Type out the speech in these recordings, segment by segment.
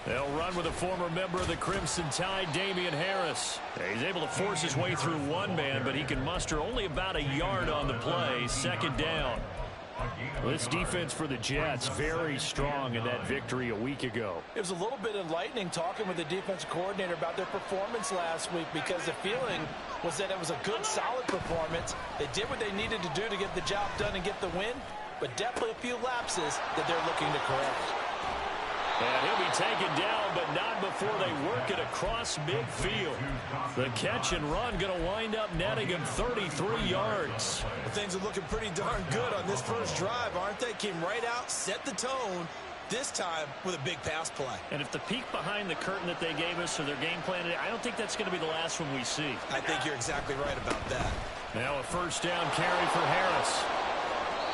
They'll run with a former member of the Crimson Tide, Damian Harris. He's able to force his way through one man, but he can muster only about a yard on the play. Second down. This defense for the Jets, very strong in that victory a week ago. It was a little bit enlightening talking with the defensive coordinator about their performance last week, because the feeling was that it was a good, solid performance. They did what they needed to do to get the job done and get the win, but definitely a few lapses that they're looking to correct. And he'll be taken down, but not before they work it across midfield. The catch and run going to wind up netting him 33 yards. Well, things are looking pretty darn good on this first drive, aren't they? Came right out, set the tone, this time with a big pass play. And if the peek behind the curtain that they gave us or their game plan, I don't think that's going to be the last one we see. I think you're exactly right about that. Now a first down carry for Harris.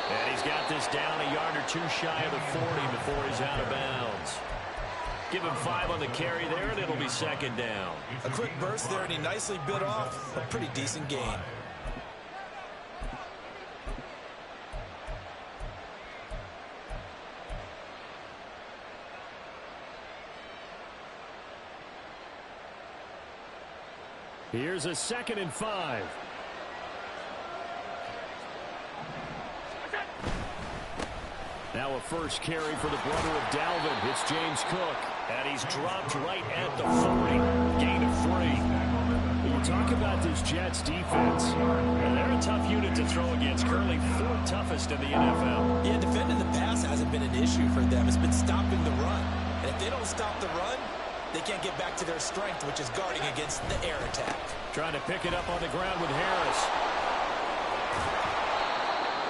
And he's got this down a yard or two shy of the 40 before he's out of bounds. Give him 5 on the carry there, and it'll be second down. A quick burst there, and he nicely bit off a pretty decent gain. Here's a 2nd and 5. Now a first carry for the brother of Dalvin. It's James Cook. And he's dropped right at the 40. Gain of 3. When you talk about this Jets defense, and they're a tough unit to throw against. Currently 4th toughest in the NFL. Yeah, defending the pass hasn't been an issue for them. It's been stopping the run. And if they don't stop the run, they can't get back to their strength, which is guarding against the air attack. Trying to pick it up on the ground with Harris.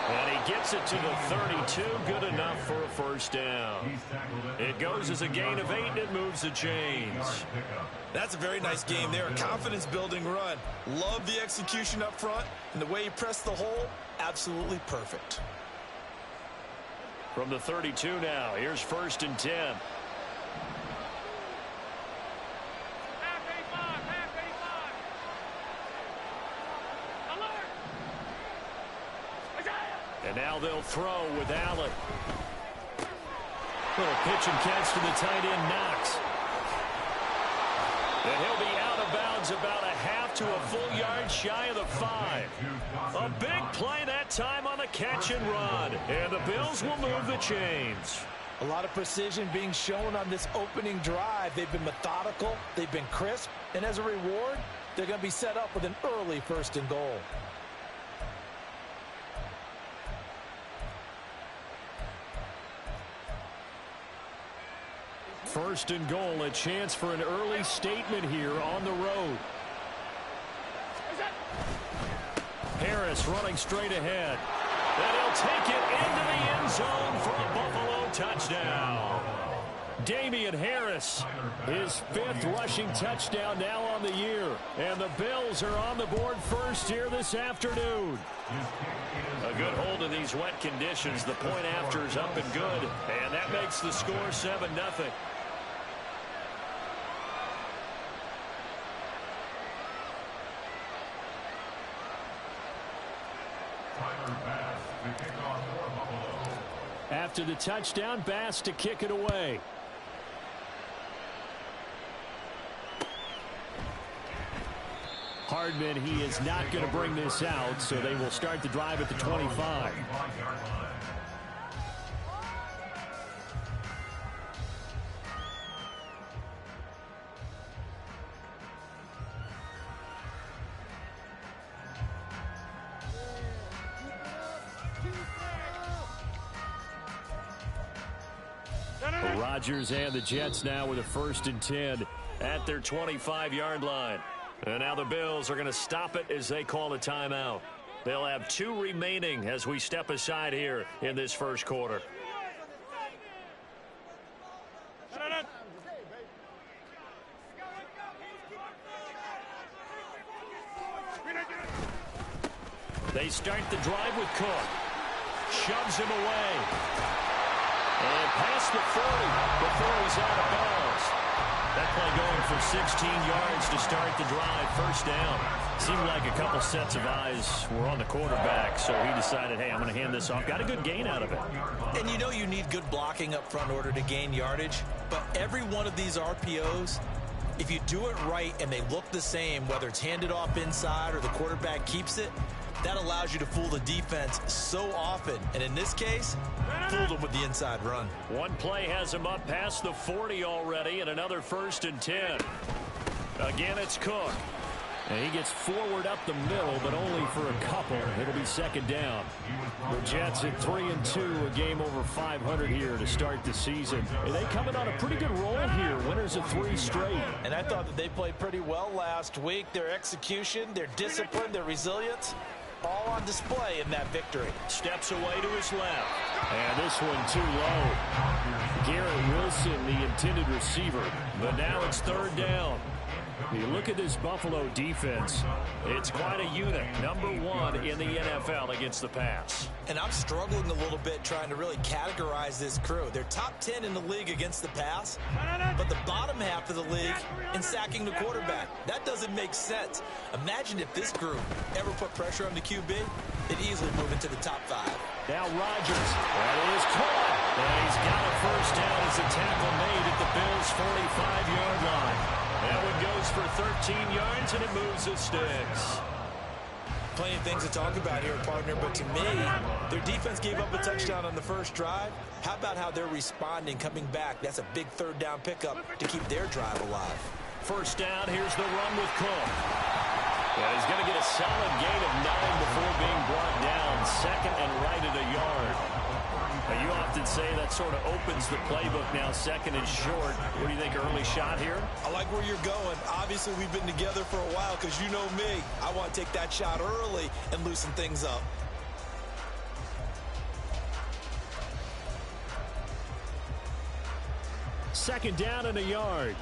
And he gets it to the 32. Good enough for a first down. It goes as a gain of 8, and it moves the chains. That's a very nice game there. A confidence-building run. Love the execution up front. And the way he pressed the hole, absolutely perfect. From the 32 now, here's 1st and 10. And now they'll throw with Allen. Little pitch and catch to the tight end, Knox. And he'll be out of bounds about a half to a full yard shy of the 5. A big play that time on the catch and run. And the Bills will move the chains. A lot of precision being shown on this opening drive. They've been methodical. They've been crisp. And as a reward, they're going to be set up with an early 1st and goal. First and goal, a chance for an early statement here on the road. Harris running straight ahead. And he'll take it into the end zone for a Buffalo touchdown. Damian Harris, his 5th rushing touchdown now on the year. And the Bills are on the board first here this afternoon. A good hold in these wet conditions. The point after is up and good. And that makes the score 7-0. After the touchdown, Bass to kick it away. Hardman, he is not going to bring this out, so they will start the drive at the 25. Rodgers and the Jets now with a 1st and 10 at their 25-yard line. And now the Bills are going to stop it as they call a timeout. They'll have 2 remaining as we step aside here in this first quarter. They start the drive with Cook. Shoves him away. And past the 40 before he's out of bounds. That play going for 16 yards to start the drive. First down. Seemed like a couple sets of eyes were on the quarterback, so he decided, hey, I'm going to hand this off. Got a good gain out of it. And you know you need good blocking up front in order to gain yardage, but every one of these RPOs, if you do it right and they look the same, whether it's handed off inside or the quarterback keeps it, that allows you to fool the defense so often. And in this case, fooled them with the inside run. One play has him up past the 40 already, and another 1st and 10. Again, it's Cook. And he gets forward up the middle, but only for a couple. It'll be 2nd down. The Jets at 3-2, a game over 500 here to start the season. And they coming on a pretty good roll here, winners of 3 straight. And I thought that they played pretty well last week. Their execution, their discipline, their resilience, all on display in that victory. Steps away to his left. And this one too low. Garrett Wilson, the intended receiver. But now it's 3rd down. You look at this Buffalo defense, it's quite a unit. Number 1 in the NFL against the pass. And I'm struggling a little bit trying to really categorize this crew. They're top 10 in the league against the pass, but the bottom half of the league in sacking the quarterback. That doesn't make sense. Imagine if this group ever put pressure on the QB, they'd easily move into the top 5. Now Rodgers, that is caught. And he's got a 1st down as a tackle made at the Bills' 45-yard line. That one goes for 13 yards, and it moves the sticks. Plenty of things to talk about here, partner, but to me, their defense gave up a touchdown on the first drive. How about how they're responding, coming back? That's a big 3rd down pickup to keep their drive alive. 1st down, here's the run with Cook. And he's going to get a solid gain of 9 before being brought down. 2nd and right at a yard. Now, you often say that sort of opens the playbook now, 2nd and short. What do you think, early shot here? I like where you're going. Obviously, we've been together for a while because you know me. I want to take that shot early and loosen things up. Second down and a yard.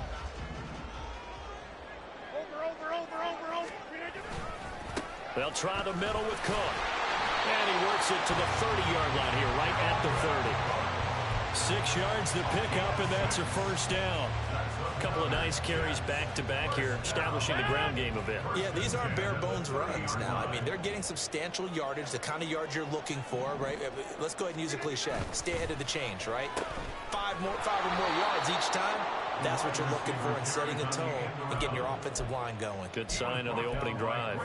They'll try the middle with Cook. And he works it to the 30-yard line here, right at the 30. 6 yards to pick up, and that's a 1st down. A couple of nice carries back-to-back here, establishing the ground game a bit. Yeah, these aren't bare-bones runs now. I mean, they're getting substantial yardage, the kind of yards you're looking for, right? Let's go ahead and use a cliche. Stay ahead of the change, right? 5 or more yards each time. That's what you're looking for in setting a tone and getting your offensive line going. Good sign on the opening drive.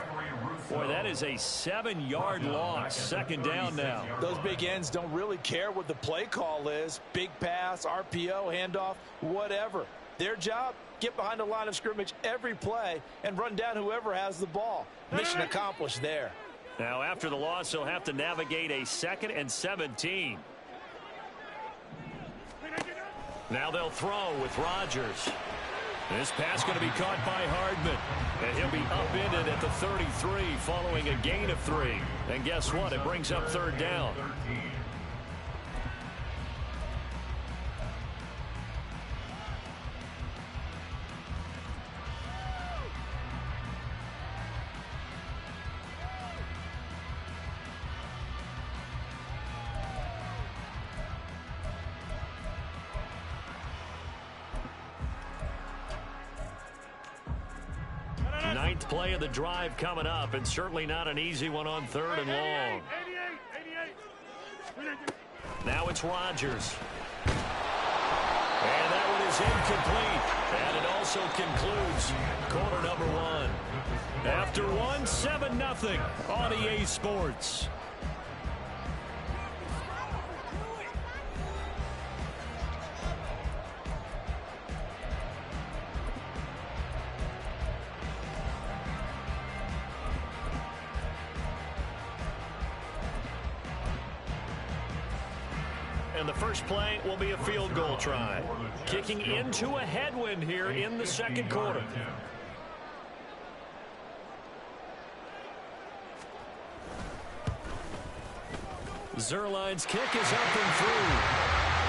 Boy, that is a 7-yard loss. 2nd down now. Those big ends don't really care what the play call is. Big pass, RPO, handoff, whatever. Their job, get behind the line of scrimmage every play and run down whoever has the ball. Mission accomplished there. Now, after the loss, he'll have to navigate a 2nd and 17. Now they'll throw with Rodgers. This pass going to be caught by Hardman. And he'll be upended at the 33 following a gain of 3. And guess what? It brings up 3rd down. Ninth play of the drive coming up, and certainly not an easy one on 3rd and long. Now it's Rodgers. And that one is incomplete. And it also concludes quarter number 1. After 1, 7-0 on EA Sports. And the first play will be a field goal try. Kicking into a headwind here in the 2nd quarter. Zuerlein's kick is up and through.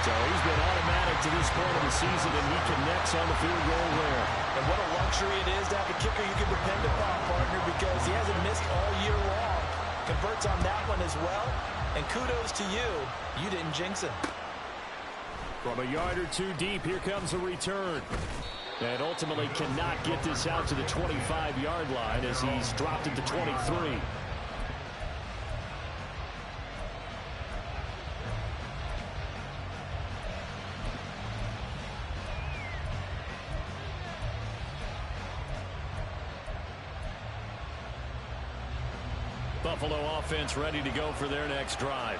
So he's been automatic to this point of the season, and he connects on the field goal there. And what a luxury it is to have a kicker you can depend upon, partner, because he hasn't missed all year long. Converts on that one as well. And kudos to you. You didn't jinx him. From a yard or 2 deep, here comes a return. And ultimately cannot get this out to the 25-yard line as he's dropped it to 23. Buffalo offense ready to go for their next drive.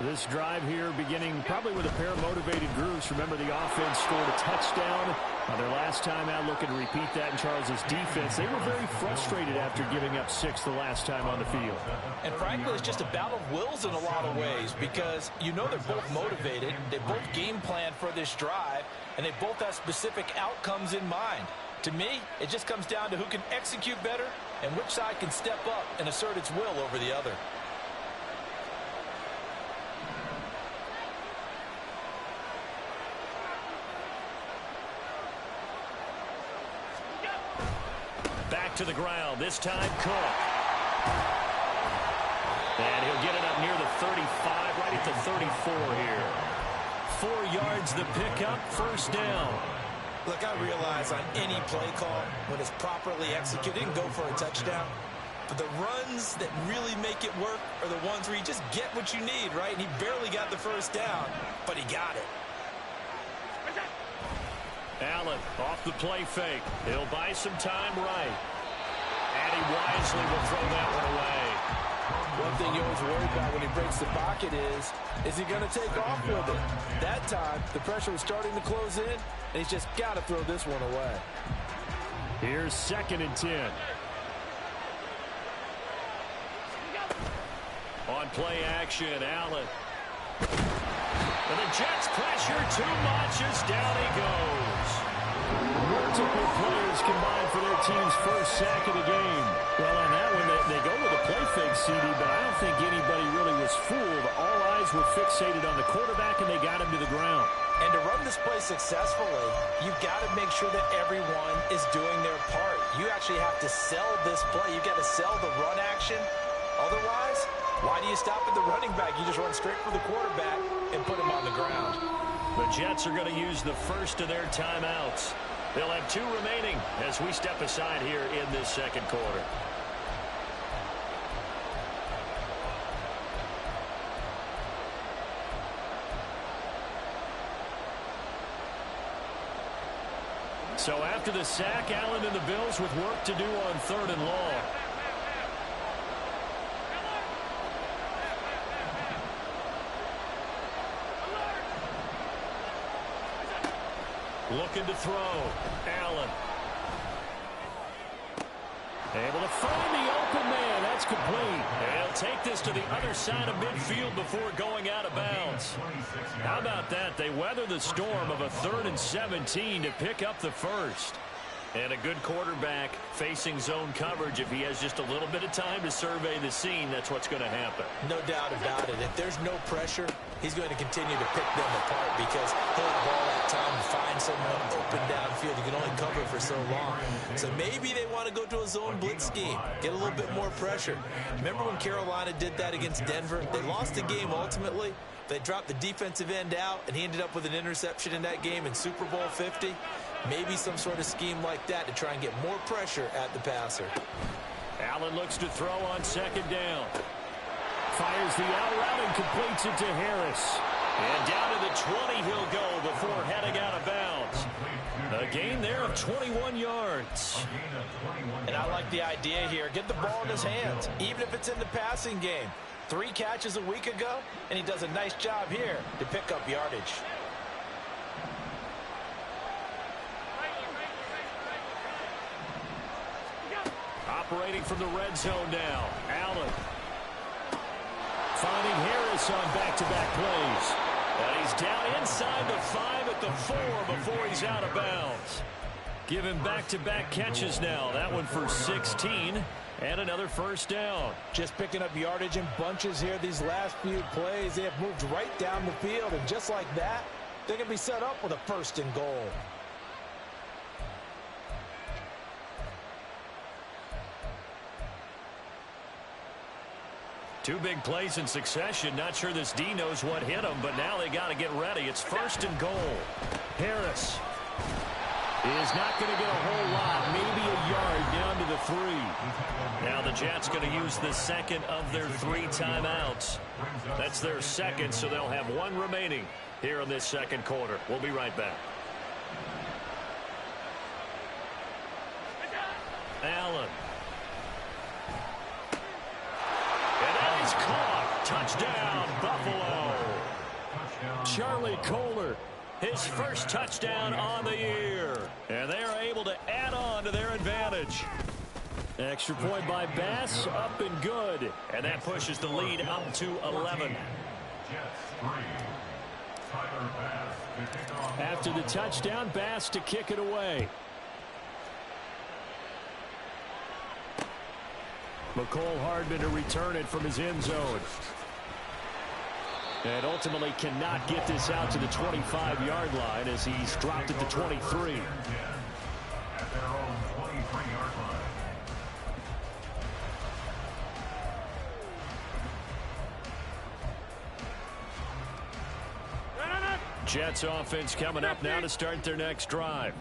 This drive here beginning probably with a pair of motivated groups. Remember, the offense scored a touchdown on their last time out, looking to repeat that in Charles' defense. They were very frustrated after giving up 6 the last time on the field. And frankly, it's just a battle of wills in a lot of ways because you know they're both motivated. They both game plan for this drive, and they both have specific outcomes in mind. To me, it just comes down to who can execute better and which side can step up and assert its will over the other. Back to the ground. This time, Cook. And he'll get it up near the 35, right at the 34 here. 4 yards the pickup, first down. Look, I realize on any play call, when it's properly executed, go for a touchdown. But the runs that really make it work are the ones where you just get what you need, right? And he barely got the first down, but he got it. Allen off the play fake. He'll buy some time right. And he wisely will throw that one away. One thing you always worry about when he breaks the pocket is he going to take off with it? That time, the pressure was starting to close in, and he's just got to throw this one away. Here's 2nd and 10. On play action, Allen. And the Jets pressure too much as down he goes. Multiple players combined for their team's first sack of the game. Well, on that one, they go with a play fake, CD, but I don't think anybody really was fooled. All eyes were fixated on the quarterback, and they got him to the ground. And to run this play successfully, you've got to make sure that everyone is doing their part. You actually have to sell this play. You've got to sell the run action. Otherwise, why do you stop at the running back? You just run straight for the quarterback and put him on the ground. The Jets are going to use the first of their timeouts. They'll have 2 remaining as we step aside here in this second quarter. So after the sack, Allen and the Bills with work to do on 3rd and long. Looking to throw. Allen. Able to find the open man. That's complete. They'll take this to the other side of midfield before going out of bounds. How about that? They weather the storm of a 3rd and 17 to pick up the first. And a good quarterback facing zone coverage. If he has just a little bit of time to survey the scene, that's what's going to happen. No doubt about it. If there's no pressure, he's going to continue to pick them apart because he'll have all that time to find someone open downfield. You can only cover for so long. So maybe they want to go to a zone blitz scheme, get a little bit more pressure. Remember when Carolina did that against Denver? They lost the game ultimately. They dropped the defensive end out, and he ended up with an interception in that game in Super Bowl 50. Maybe some sort of scheme like that to try and get more pressure at the passer. Allen looks to throw on 2nd down. Fires the out route and completes it to Harris. And down to the 20 he'll go before heading out of bounds. A gain there of 21 yards. And I like the idea here. Get the ball in his hands, even if it's in the passing game. 3 catches a week ago, and he does a nice job here to pick up yardage. Operating from the red zone now. Allen. Finding Harris on back-to-back plays. And he's down inside the 5 at the 4 before he's out of bounds. Give him back-to-back catches now. That one for 16. And another first down. Just picking up yardage in bunches here these last few plays. They have moved right down the field. And just like that, they're going to be set up with a 1st and goal. Two big plays in succession. Not sure this D knows what hit him, but now they got to get ready. It's 1st and goal. Harris. is not going to get a whole lot, maybe a yard down to the 3. Now the Jets going to use the second of their 3 timeouts. That's their second, so they'll have 1 remaining here in this second quarter. We'll be right back. Allen. And that is caught. Touchdown, Buffalo. Charlie Kohler, his first touchdown on the year. And they are able to add on to their advantage. Extra point by Bass, up and good. And that pushes the lead up to 11. After the touchdown, Bass to kick it away. McCole Hardman to return it from his end zone. And ultimately cannot get this out to the 25-yard line as he's dropped at the 23. At their own 23-yard line. Jets offense coming up now to start their next drive.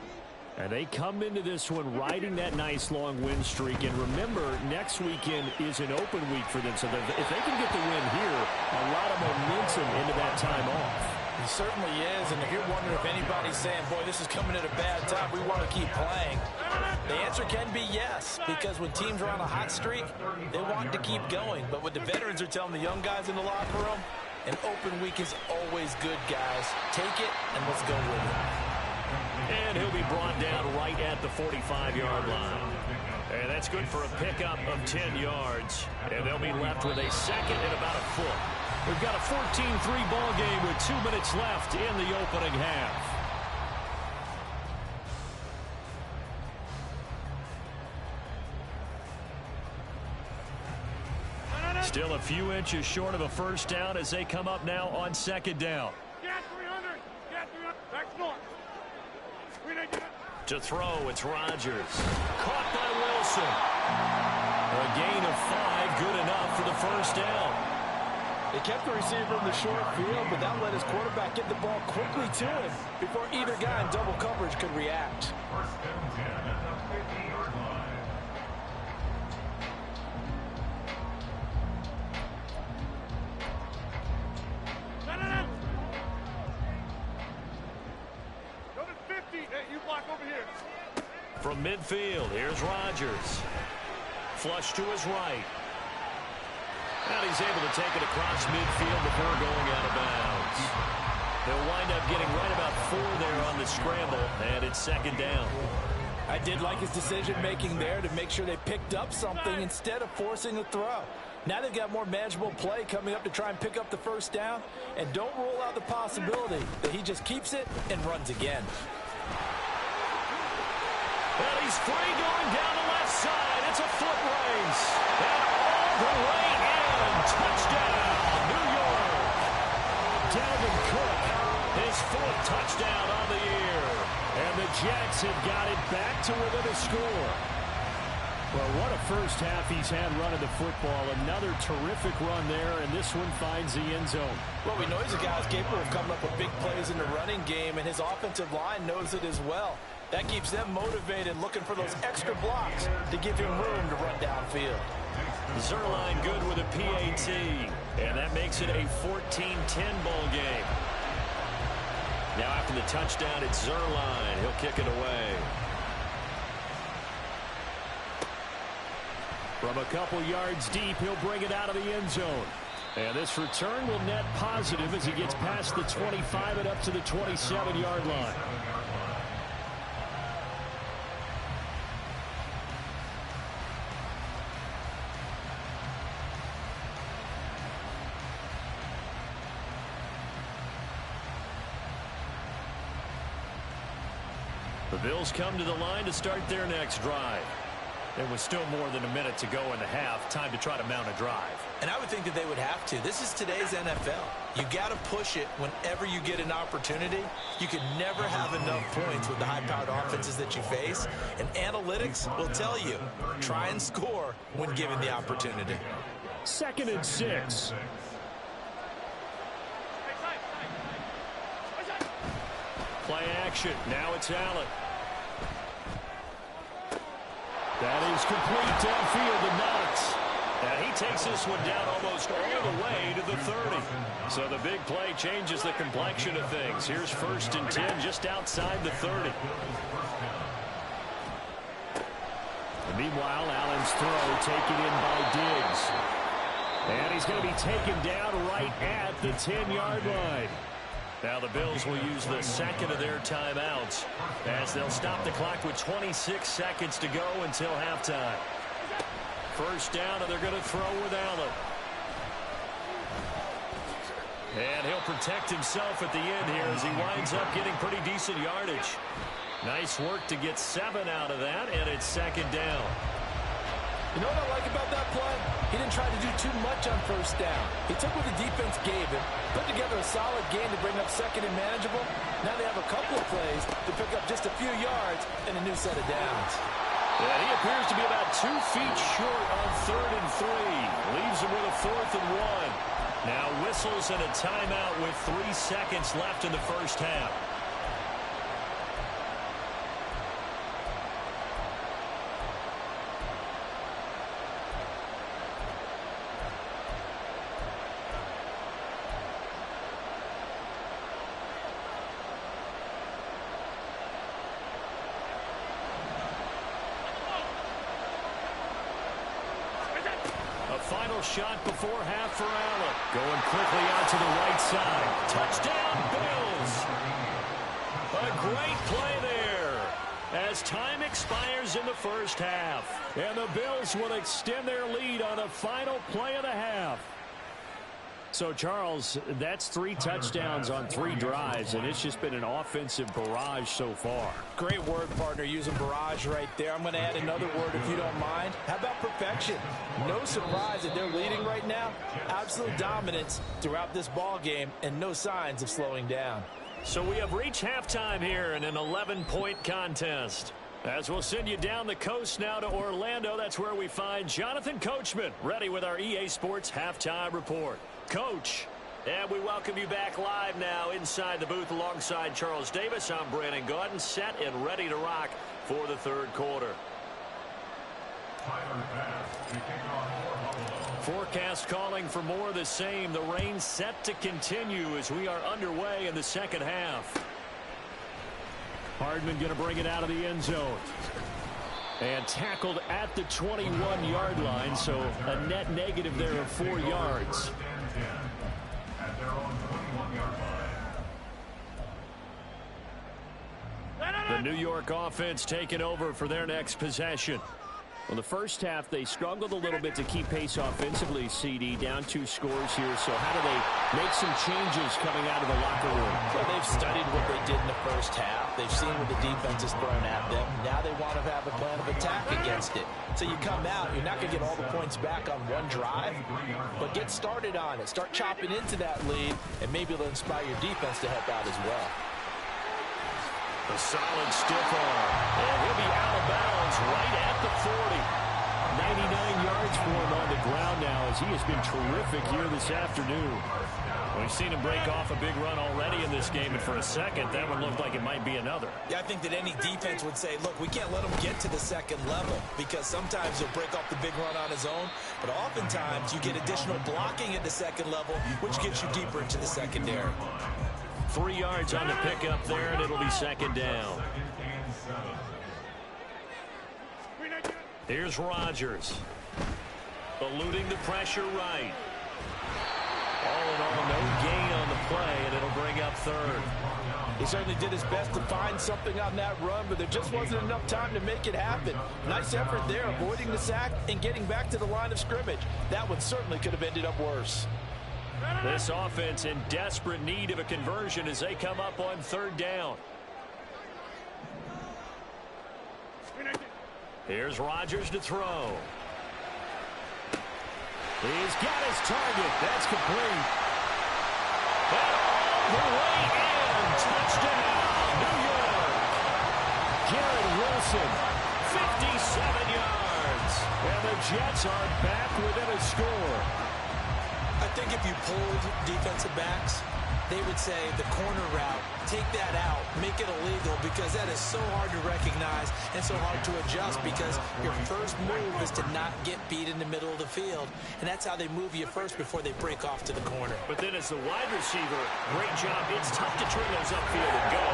And they come into this one riding that nice long win streak. And remember, next weekend is an open week for them. So if they can get the win here, a lot of momentum into that time off. He certainly is. And if you're wondering if anybody's saying, boy, this is coming at a bad time, we want to keep playing, the answer can be yes. Because when teams are on a hot streak, they want to keep going. But what the veterans are telling the young guys in the locker room, an open week is always good, guys. Take it and let's go with it. And he'll be brought down right at the 45-yard line. And that's good for a pickup of 10 yards. And they'll be left with a second and about a foot. We've got a 14-3 ball game with 2 minutes left in the opening half. Still a few inches short of a first down as they come up now on second down. To throw, it's Rodgers. Caught by Wilson. A gain of 5, good enough for the first down. They kept the receiver in the short field, but that let his quarterback get the ball quickly to him before either guy in double coverage could react. First down 10 at the 50-yard line. From midfield, here's Rodgers. Flush to his right. And he's able to take it across midfield before going out of bounds. He'll wind up getting right about 4 there on the scramble, and it's second down. I did like his decision-making there to make sure they picked up something instead of forcing a throw. Now they've got more manageable play coming up to try and pick up the first down, and don't rule out the possibility that he just keeps it and runs again. And he's free going down the left side. It's a foot race. And all the way in. Touchdown, New York. Dalvin Cook, his 4th touchdown on the year. And the Jets have got it back to within a score. Well, what a first half he's had running the football. Another terrific run there, and this one finds the end zone. Well, we know he's a guy who's capable of coming up with big plays in the running game, and his offensive line knows it as well. That keeps them motivated, looking for those extra blocks to give him room to run downfield. Zuerlein good with a PAT, and that makes it a 14-10 ball game. Now after the touchdown, it's Zuerlein. He'll kick it away. From a couple yards deep, he'll bring it out of the end zone. And this return will net positive as he gets past the 25 and up to the 27-yard line. The Bills come to the line to start their next drive. There was still more than a minute to go in the half. Time to try to mount a drive. And I would think that they would have to. This is today's NFL. You got to push it whenever you get an opportunity. You can never have enough points with the high-powered offenses that you face. And analytics will tell you, try and score when given the opportunity. 2nd and 6. Play action. Now it's Allen. That is complete downfield to Knox. And he takes this one down almost all the way to the 30. So the big play changes the complexion of things. Here's 1st and 10 just outside the 30. And meanwhile, Allen's throw taken in by Diggs. And he's going to be taken down right at the 10-yard line. Now the Bills will use the second of their timeouts as they'll stop the clock with 26 seconds to go until halftime. 1st down, and they're going to throw with Allen. And he'll protect himself at the end here as he winds up getting pretty decent yardage. Nice work to get 7 out of that, and it's 2nd down. You know what I like about that play? He didn't try to do too much on 1st down. He took what the defense gave him, put together a solid game to bring up 2nd and manageable. Now they have a couple of plays to pick up just a few yards and a new set of downs. Yeah, he appears to be about 2 feet short on 3rd and 3. Leaves him with a 4th and 1. Now whistles and a timeout with 3 seconds left in the 1st half. Final shot before half for Allen. Going quickly out to the right side. Touchdown, Bills. A great play there as time expires in the 1st half. And the Bills will extend their lead on the final play of the half. So, Charles, that's 3 touchdowns on 3 drives, and it's just been an offensive barrage so far. Great word, partner, using barrage right there. I'm going to add another word if you don't mind. How about perfection? No surprise that they're leading right now. Absolute dominance throughout this ball game and no signs of slowing down. So we have reached halftime here in an 11-point contest. As we'll send you down the coast now to Orlando, that's where we find Jonathan Coachman, ready with our EA Sports Halftime Report. Coach, and we welcome you back live now inside the booth alongside Charles Davis. I'm Brandon Gaudin, set and ready to rock for the 3rd quarter. Forecast calling for more of the same. The rain set to continue as we are underway in the 2nd half. Hardman going to bring it out of the end zone. And tackled at the 21-yard line, so a net negative there of 4 yards. The New York offense taking over for their next possession. Well, the 1st half, they struggled a little bit to keep pace offensively, CD, down 2 scores here. So how do they make some changes coming out of the locker room? Well, they've studied what they did in the 1st half. They've seen what the defense has thrown at them. Now they want to have a plan of attack against it. So you come out, you're not going to get all the points back on one drive, but get started on it. Start chopping into that lead, and maybe it'll inspire your defense to help out as well. A solid stiff arm, and he'll be out of bounds right at the 40. 99 yards for him on the ground now as he has been terrific here this afternoon. We've seen him break off a big run already in this game, and for a second, that one looked like it might be another. Yeah, I think that any defense would say, look, we can't let him get to the 2nd level because sometimes he'll break off the big run on his own, but oftentimes you get additional blocking at the 2nd level, which gets you deeper into the secondary. 3 yards on the pickup there, and it'll be 2nd down. Here's Rodgers. Eluding the pressure right. All in all, no gain on the play, and it'll bring up 3rd. He certainly did his best to find something on that run, but there just wasn't enough time to make it happen. Nice effort there, avoiding the sack and getting back to the line of scrimmage. That one certainly could have ended up worse. This offense in desperate need of a conversion as they come up on 3rd down. Here's Rodgers to throw. He's got his target. That's complete. And all the way in. Touchdown, New York. Garrett Wilson, 57 yards. And the Jets are back within a score. I think if you pulled defensive backs, they would say the corner route, take that out, make it illegal, because that is so hard to recognize and so hard to adjust, because your first move is to not get beat in the middle of the field. And that's how they move you first before they break off to the corner. But then as the wide receiver, great job. It's tough to turn those upfield and go,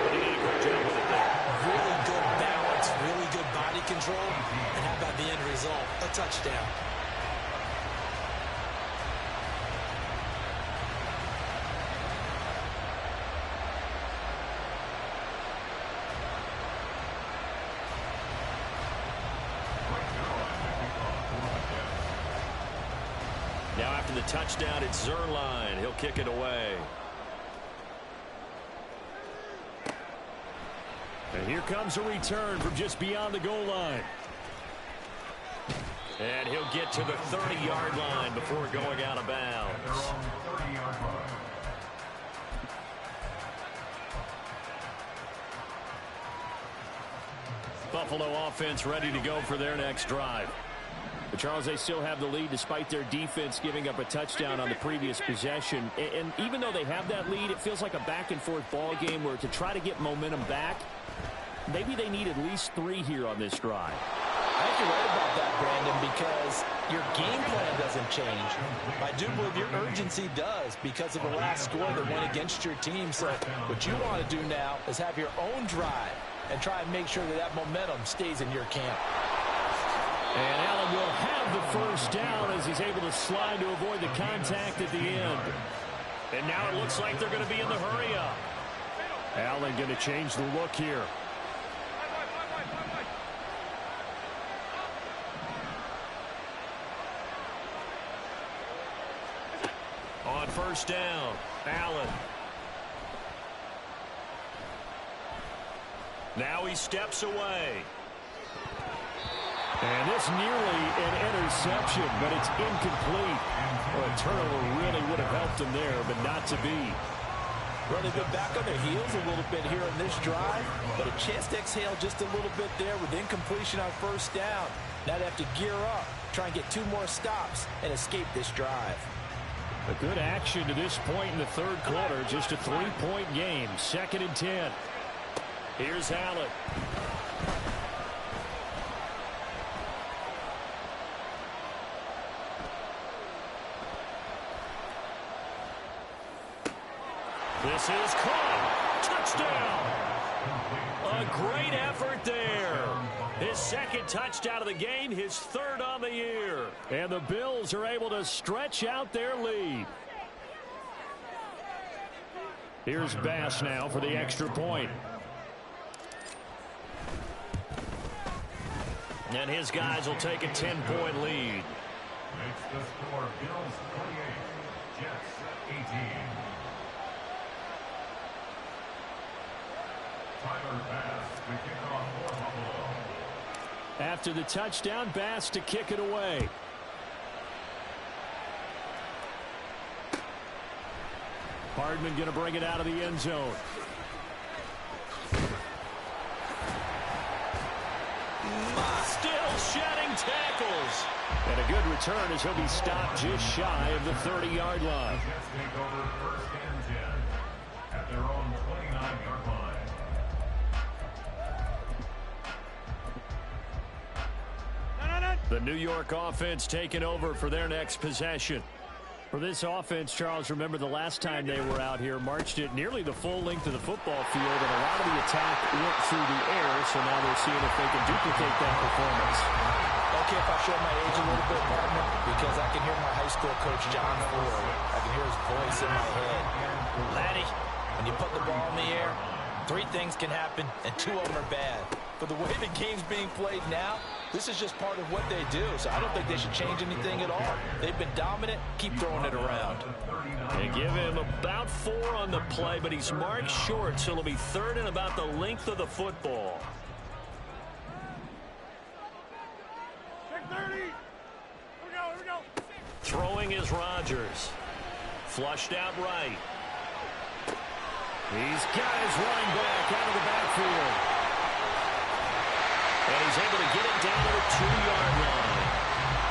but he did a great job with it there. Really good balance, really good body control, and how about the end result? A touchdown. Now after the touchdown, it's Zuerlein. He'll kick it away. And here comes a return from just beyond the goal line. And he'll get to the 30-yard line before going out of bounds. Buffalo offense ready to go for their next drive. But Charles, they still have the lead despite their defense giving up a touchdown on the previous possession. And even though they have that lead, it feels like a back-and-forth ball game where to try to get momentum back, maybe they need at least 3 here on this drive. I think you're right about that, Brandon, because your game plan doesn't change. I do believe your urgency does because of the last score that went against your team. So what you want to do now is have your own drive and try and make sure that that momentum stays in your camp. And Allen will have the first down as he's able to slide to avoid the contact at the end. And now it looks like they're going to be in the hurry-up. Allen going to change the look here. On first down, Allen. Now he steps away. And this nearly an interception, but it's incomplete. Well, a turnover really would have helped him there, but not to be. Well, they've been back on their heels a little bit here on this drive, but a chance to exhale just a little bit there with incompletion on first down. Now they have to gear up, try and get 2 more stops, and escape this drive. A good action to this point in the third quarter. Just a 3-point game. 2nd and 10. Here's Allen. This is caught. Touchdown. A great effort there. His 2nd touchdown of the game, his 3rd on the year. And the Bills are able to stretch out their lead. Here's Bass now for the extra point. And his guys will take a 10-point lead. Makes the score Bills 28, Jets 18. Tyler Bass to kick off for Buffalo. After the touchdown, Bass to kick it away. Hardman going to bring it out of the end zone. Still shedding tackles. And a good return as he'll be stopped just shy of the 30-yard line. Jets take over 1st and 10 at their own 29-yard line. The New York offense taking over for their next possession. For this offense, Charles, remember the last time they were out here, marched it nearly the full length of the football field, and a lot of the attack went through the air, so now they're seeing if they can duplicate that performance. Okay, if I show my age a little bit, partner, because I can hear my high school coach, John Ford. I can hear his voice in my head. Laddie, when you put the ball in the air, 3 things can happen, and 2 of them are bad. But the way the game's being played now, this is just part of what they do, so I don't think they should change anything at all. They've been dominant. Keep throwing it around. They give him about 4 on the play, but he's marked short, so it'll be 3rd and about the length of the football. Throwing is Rodgers. Flushed out right. He's got his running back out of the backfield. And he's able to get it down to the 2-yard line.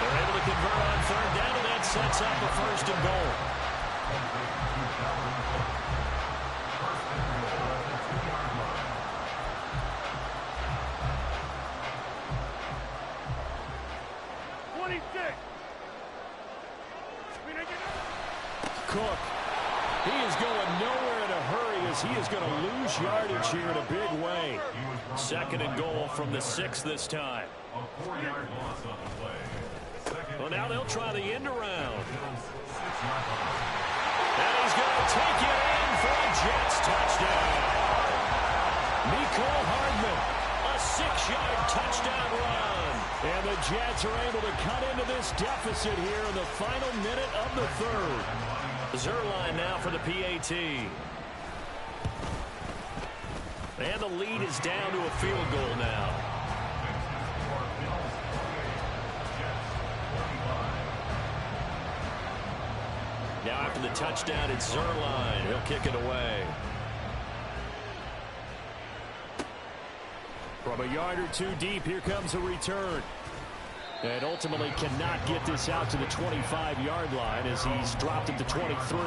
They're able to convert on 3rd down, and that sets up a 1st and goal. Cook. He is going nowhere in a hurry as he is going to lose yardage here in a big way. Second and goal from the 6 this time. A 4-yard loss on the play. Well, now they'll try the end around. And he's going to take it in for a Jets touchdown. Mecole Hardman, a 6-yard touchdown run. And the Jets are able to cut into this deficit here in the final minute of the third. Zuerlein now for the PAT. And the lead is down to a field goal now. Now after the touchdown, it's Zuerlein. He'll kick it away. From a yard or two deep, here comes a return. And ultimately cannot get this out to the 25-yard line as he's dropped it to 23.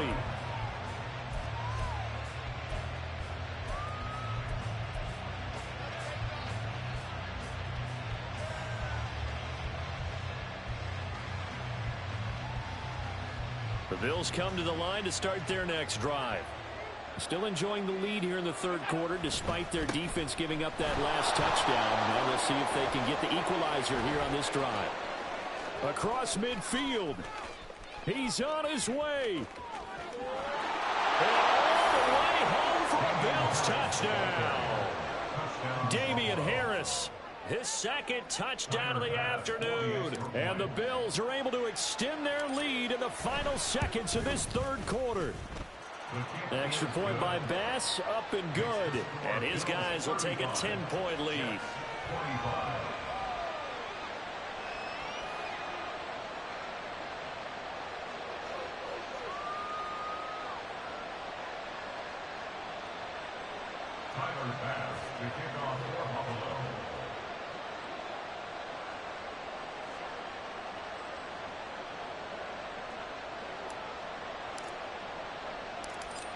The Bills come to the line to start their next drive. Still enjoying the lead here in the third quarter despite their defense giving up that last touchdown. And we'll see if they can get the equalizer here on this drive. Across midfield. He's on his way. And all the way home for a Bills touchdown. Damian Harris, his second touchdown of the afternoon. And the Bills are able to extend their lead in the final seconds of this third quarter. Extra point by Bass, up and good. And his guys will take a 10-point lead. Tyler Bass to kick off for Buffalo.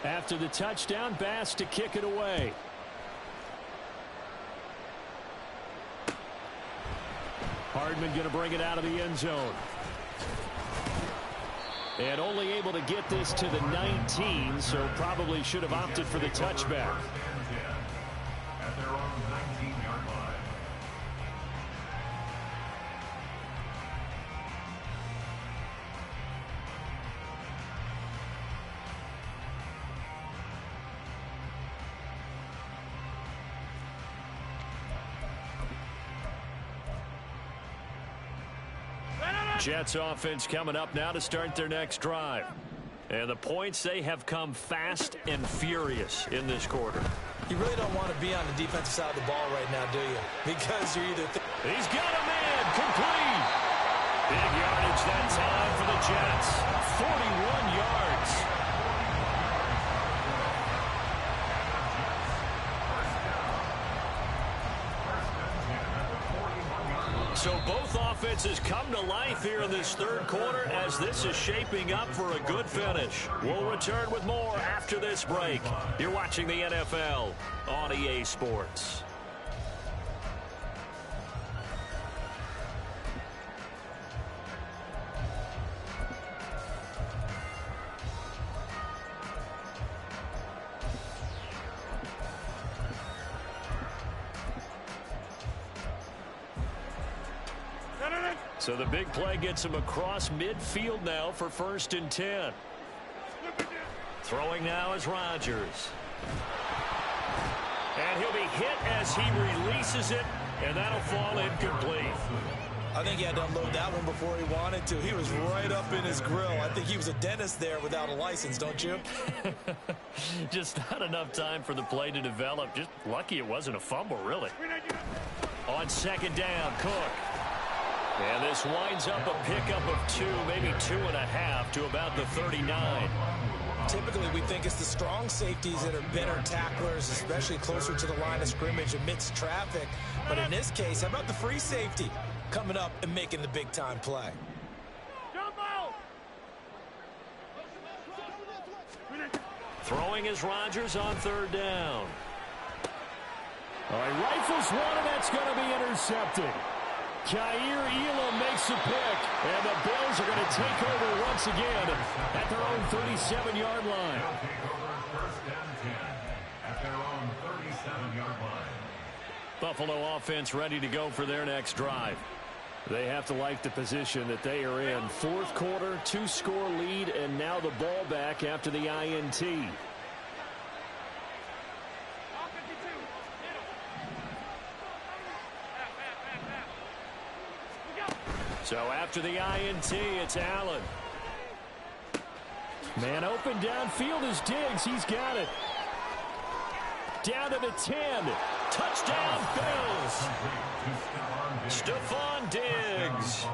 After the touchdown, Bass to kick it away. Hardman going to bring it out of the end zone. And only able to get this to the 19, so probably should have opted for the touchback. At their own 19-yard line. Jets offense coming up now to start their next drive. And the points, they have come fast and furious in this quarter. You really don't want to be on the defensive side of the ball right now, do you? Because you're either... He's got a man, complete. Big yardage that time for the Jets. 41 yards. So both offenses come to life here in this third quarter as this is shaping up for a good finish. We'll return with more after this break. You're watching the NFL on EA Sports. So the big play gets him across midfield now for 1st and 10. Throwing now is Rodgers. And he'll be hit as he releases it, and that'll fall incomplete. I think he had to unload that one before he wanted to. He was right up in his grill. I think he was a dentist there without a license, don't you? Just not enough time for the play to develop. Just lucky it wasn't a fumble, really. On 2nd down, Cook. And this winds up a pickup of 2, maybe 2.5 to about the 39. Typically, we think it's the strong safeties that are better tacklers, especially closer to the line of scrimmage amidst traffic. But in this case, how about the free safety coming up and making the big-time play? Throwing is Rodgers on third down. All right, rifles one, and that's going to be intercepted. Kaiir Elam makes the pick, and the Bills are going to take over once again at their own 37-yard line. They'll take over first and 10 at their own 37-yard line. Buffalo offense ready to go for their next drive. They have to like the position that they are in. Fourth quarter, 2-score lead, and now the ball back after the INT. So after the INT, it's Allen. Man open downfield is Diggs. He's got it. Down to the 10. Touchdown, Bills. Stephon Diggs.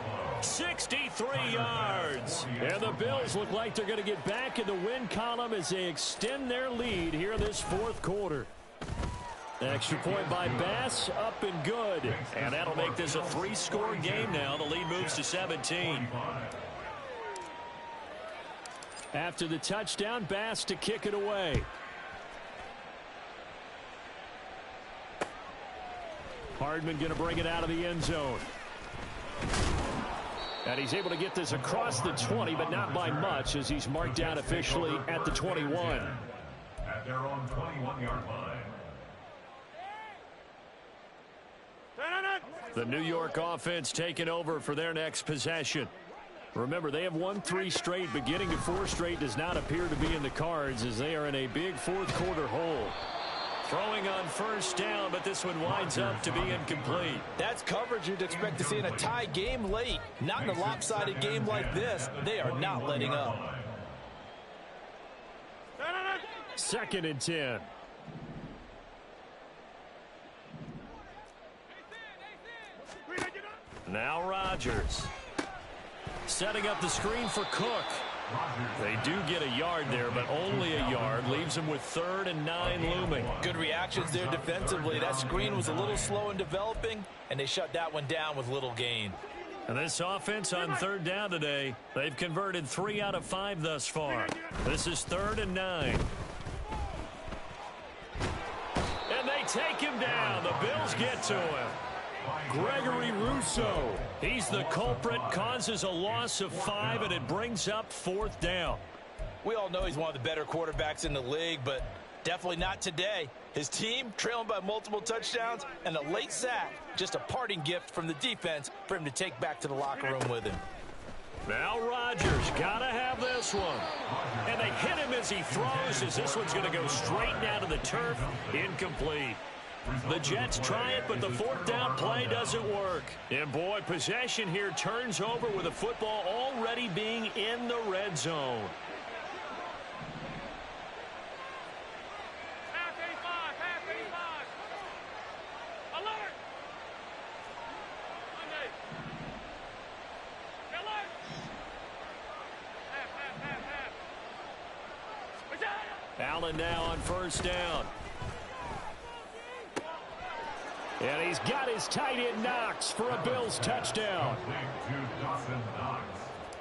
63 yards. And the Bills look like they're going to get back in the win column as they extend their lead here in this fourth quarter. Extra point by Bass, up and good. And that'll make this a 3-score game now. The lead moves to 17. After the touchdown, Bass to kick it away. Hardman going to bring it out of the end zone. And he's able to get this across the 20, but not by much, as he's marked down officially at the 21. At their own 21-yard line. The New York offense taking over for their next possession. Remember, they have won 3 straight. Beginning to 4 straight does not appear to be in the cards, as they are in a big fourth quarter hole. Throwing on first down, but this one winds up to be incomplete. That's coverage you'd expect to see in a tie game late. Not in a lopsided game like this. They are not letting up. 2nd and 10. Now Rodgers. Setting up the screen for Cook. They do get a yard there, but only a yard. Leaves them with 3rd and 9 looming. Good reactions there defensively. That screen was a little slow in developing, and they shut that one down with little gain. And this offense on 3rd down today, they've converted 3 out of 5 thus far. This is 3rd and 9. And they take him down. The Bills get to him. Gregory Rousseau. He's the culprit, causes a loss of 5, and it brings up 4th down. We all know he's one of the better quarterbacks in the league, but definitely not today. His team trailing by multiple touchdowns and a late sack. Just a parting gift from the defense for him to take back to the locker room with him. Now Rodgers got to have this one. And they hit him as he throws, as this one's going to go straight down to the turf. Incomplete. The Jets try it, but the 4th down play doesn't work. And boy, possession here turns over with the football already being in the red zone. Allen now on first down. And he's got his tight end Knox for a Bills touchdown.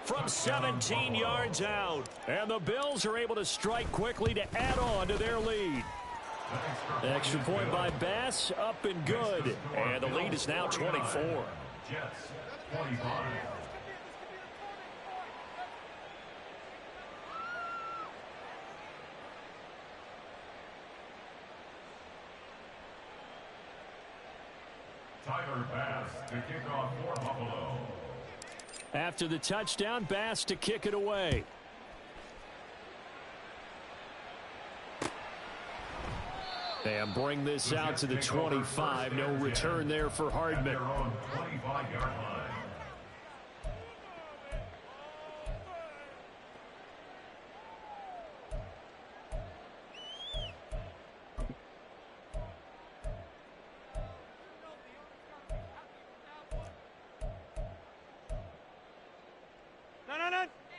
From 17 yards out. And the Bills are able to strike quickly to add on to their lead. Extra point by Bass, up and good. And the lead is now 24. Jets, 25. Tyler Bass to kick off for Buffalo. After the touchdown, Bass to kick it away. And bring this out to the 25. No return there for Hardman. Their own 25-yard line.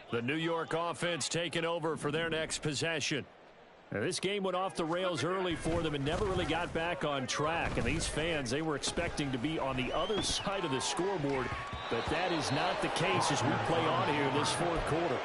The New York offense taking over for their next possession. Now, this game went off the rails early for them and never really got back on track. And these fans, they were expecting to be on the other side of the scoreboard. But that is not the case as we play on here this fourth quarter.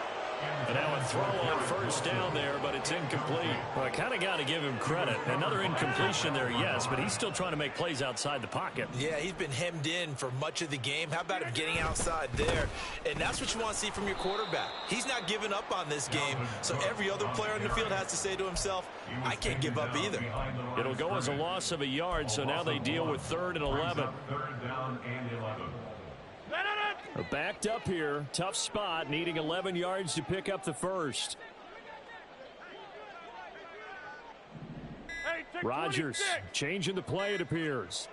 And now a throw on first down there, but it's incomplete. Well, I kind of got to give him credit. Another incompletion there, yes, but he's still trying to make plays outside the pocket. Yeah, he's been hemmed in for much of the game. How about him getting outside there? And that's what you want to see from your quarterback. He's not giving up on this game, so every other player on the field has to say to himself, I can't give up either. It'll go as a loss of a yard, so now they deal with 3rd and 11. Third down and 11. They're backed up here. Tough spot, needing 11 yards to pick up the first. Rodgers changing the play, it appears.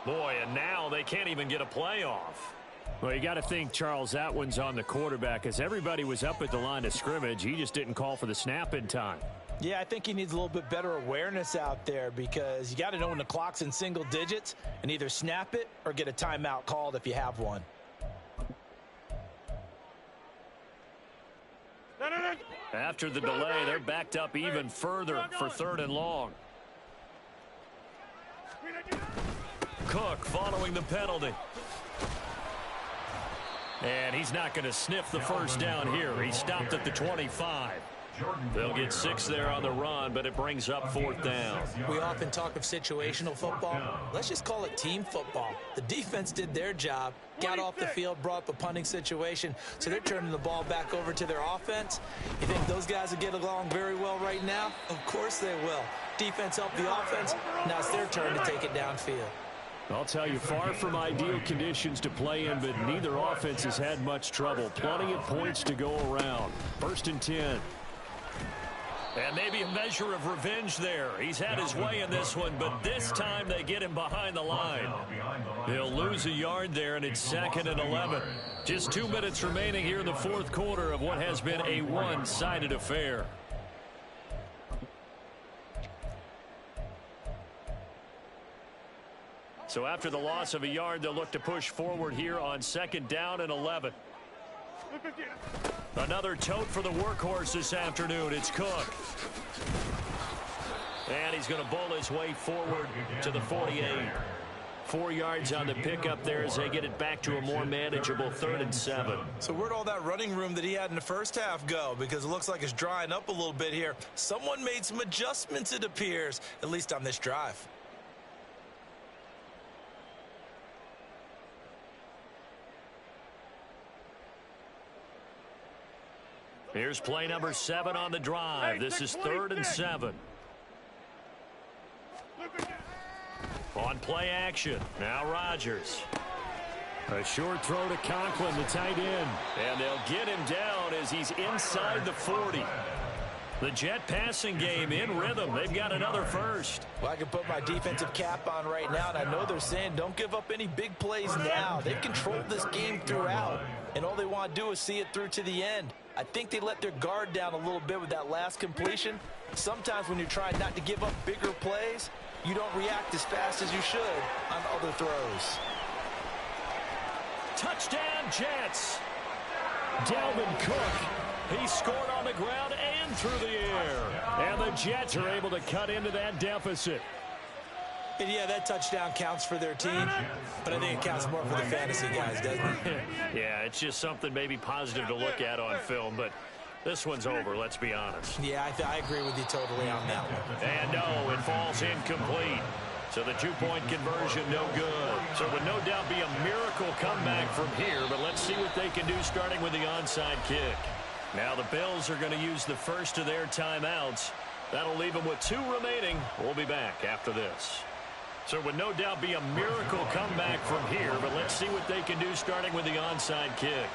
Boy, and now they can't even get a play off. Well, you got to think, Charles, that one's on the quarterback, as everybody was up at the line of scrimmage. He just didn't call for the snap in time. Yeah, I think he needs a little bit better awareness out there, because you got to know when the clock's in single digits and either snap it or get a timeout called if you have one. After the delay, they're backed up even further for 3rd and long. Cook following the penalty. And he's not going to sniff the first down here. He stopped at the 25. They'll get 6 there on the run, but it brings up 4th down. We often talk of situational football. Let's just call it team football. The defense did their job, got off the field, brought up a punting situation, so they're turning the ball back over to their offense. You think those guys will get along very well right now? Of course they will. Defense helped the offense. Now it's their turn to take it downfield. I'll tell you, far from ideal conditions to play in, but neither offense has had much trouble. Plenty of points to go around. 1st and 10. And maybe a measure of revenge there. He's had his way in this one, but this time they get him behind the line. They'll lose a yard there, and it's 2nd and 11. Just 2 minutes remaining here in the 4th quarter of what has been a one-sided affair. So after the loss of a yard, they'll look to push forward here on 2nd down and 11. Another tote for the workhorse this afternoon. It's Cook. And he's going to bowl his way forward to the 48. 4 yards on the pickup there as they get it back to a more manageable 3rd and 7. So where'd all that running room that he had in the first half go? Because it looks like it's drying up a little bit here. Someone made some adjustments, it appears, at least on this drive. Here's play number 7 on the drive. This is 3rd and 7. On play action. Now Rodgers. A short throw to Conklin, the tight end. And they'll get him down as he's inside the 40. The Jet passing game in rhythm. They've got another first. Well, I can put my defensive cap on right now, and I know they're saying don't give up any big plays now. They've controlled this game throughout, and all they want to do is see it through to the end. I think they let their guard down a little bit with that last completion. Sometimes when you're trying not to give up bigger plays, you don't react as fast as you should on other throws. Touchdown, Jets. Dalvin Cook. He scored on the ground and through the air. And the Jets are able to cut into that deficit. And yeah, that touchdown counts for their team, but I think it counts more for the fantasy guys, doesn't it? Yeah, it's just something maybe positive to look at on film, but this one's over, let's be honest. Yeah, I agree with you totally on that one. And no, it falls incomplete. So the 2-point conversion, no good. So it would no doubt be a miracle comeback from here, but let's see what they can do starting with the onside kick. Now the Bills are going to use the first of their timeouts. That'll leave them with 2 remaining. We'll be back after this. So it would no doubt be a miracle comeback from here, but let's see what they can do starting with the onside kick.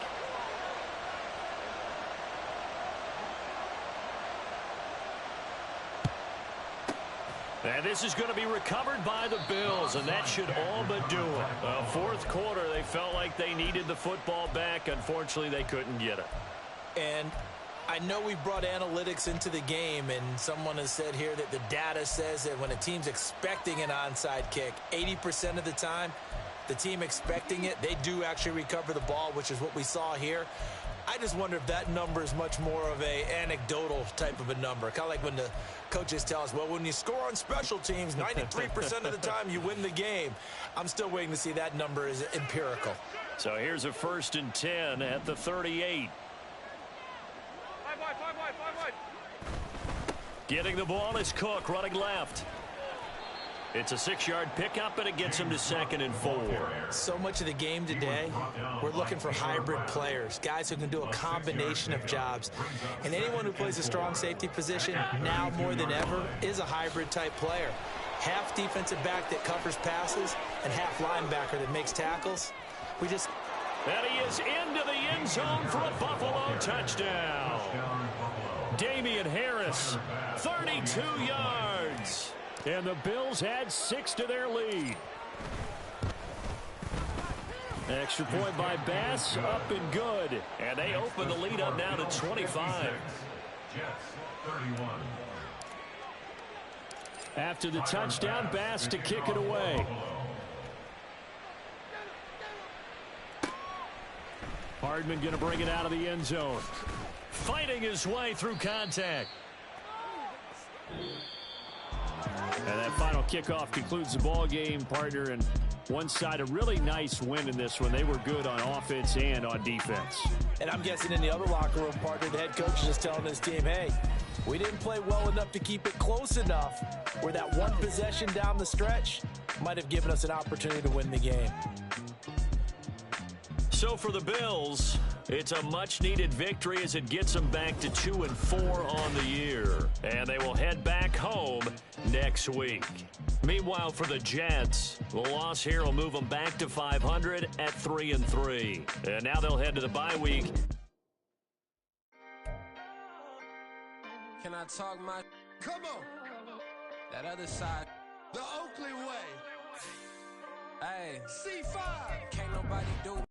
And this is going to be recovered by the Bills, and that should all but do it. Fourth quarter, they felt like they needed the football back. Unfortunately, they couldn't get it. And I know we brought analytics into the game, and someone has said here that the data says that when a team's expecting an onside kick, 80% of the time, the team expecting it, they do actually recover the ball, which is what we saw here. I just wonder if that number is much more of a anecdotal type of a number. Kind of like when the coaches tell us, well, when you score on special teams, 93% of the time you win the game. I'm still waiting to see that number is empirical. So here's a 1st and 10 at the 38. Getting the ball is Cook running left. It's a 6-yard pickup, and it gets him to 2nd and 4. So much of the game today, we're looking for hybrid players, guys who can do a combination of jobs. And anyone who plays a strong safety position, now more than ever, is a hybrid-type player. Half defensive back that covers passes and half linebacker that makes tackles. And he is into the end zone for a Buffalo touchdown. Damian Harris, 32 yards. And the Bills add 6 to their lead. Extra point by Bass, up and good. And they open the lead up now to 25. Jets, 31. After the touchdown, Bass to kick it away. Hardman going to bring it out of the end zone. Fighting his way through contact. And that final kickoff concludes the ball game, partner. And one side, a really nice win in this one. They were good on offense and on defense. And I'm guessing in the other locker room, partner, the head coach is just telling his team, hey, we didn't play well enough to keep it close enough where that one possession down the stretch might have given us an opportunity to win the game. So for the Bills, it's a much-needed victory as it gets them back to 2-4 on the year. And they will head back home next week. Meanwhile, for the Jets, the loss here will move them back to 500 at 3-3. And now they'll head to the bye week. Can I talk my... Come on. That other side. The Oakley way. Hey. C5. Can't nobody do